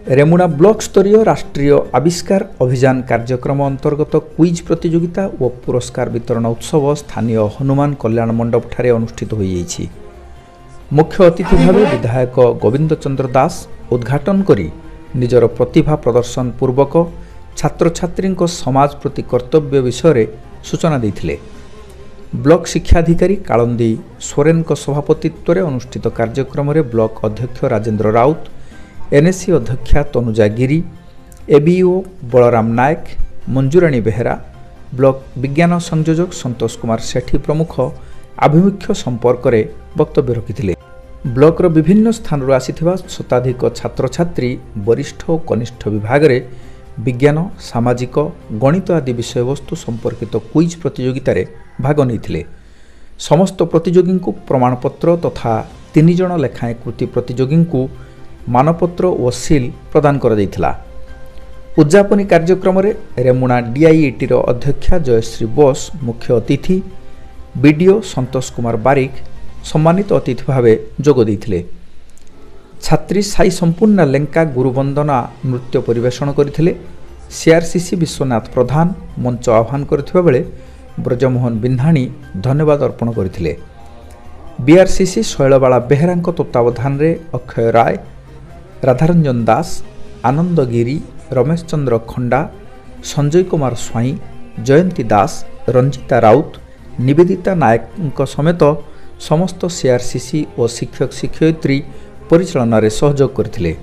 Remuna block स्तरीय राष्ट्रीय आविष्कार अभियान कार्यक्रम अंतर्गत क्विज प्रतियोगिता और पुरस्कार वितरण उत्सव स्थानीय हनुमान कल्याण मंडप ठारे अनुष्ठित हो जाइछि। मुख्य अतिथि भाव विधायक गोविंद चंद्र दास उद्घाटन करी निजर प्रतिभा प्रदर्शन पूर्वक छात्र छात्री समाज प्रति कर्तव्य विषय सूचना देथिले। ब्लॉक शिक्षाधिकारी कालंदी सोरेन सभापतित्व में अनुष्ठित कार्यक्रम में ब्लॉक अध्यक्ष राजेंद्र राउत, एनएससी अध्यक्षा तनुजा गिरी, एबीओ बलराम नायक, मंजूराणी बेहेरा, ब्लॉक विज्ञान संयोजक संतोष कुमार सेठी प्रमुख आभिमुख्य संपर्क में वक्तव्य रखिथिले। ब्लॉक विभिन्न स्थान आसिथिबा शताधिक छात्र छात्री वरिष्ठ और कनिष्ठ विभाग में विज्ञान, सामाजिक, गणित आदि विषयवस्तु संपर्कित क्विज प्रतियोगिता रे भाग नहीं। समस्त प्रतियोगी को प्रमाणपत्र तथा 3 जन लेखाएं कृति प्रतियोगी को मानपत्र और सील प्रदान कर दैथिला। उद्यापनी कार्यक्रम में रेमुणा डीआईईटी अध्यक्षा जयश्री बोस मुख्य अतिथि, बीडीओ संतोष कुमार बारिक सम्मानित अतिथि भाव जोग देथिले। छात्री साई संपूर्ण लेंका गुरुवंदना नृत्य परिवेषण करथिले। सीआरसीसी विश्वनाथ प्रधान मंच आह्वान करथिबा बेले ब्रजमोहन बिन्धाणी धन्यवाद अर्पण करथिले। बीआरसीसी शैलबाला बेहेरांक तत्वावधान रे अक्षय राय, राधारंजन दास, आनंद गिरी, रमेश चंद्र खंडा, संजय कुमार स्वाई, जयंती दास, रंजिता राउत, निवेदिता नायक समेत समस्त सीआरसीसी और शिक्षक शिक्षयित्री परिचालन रे सहयोग करथिले।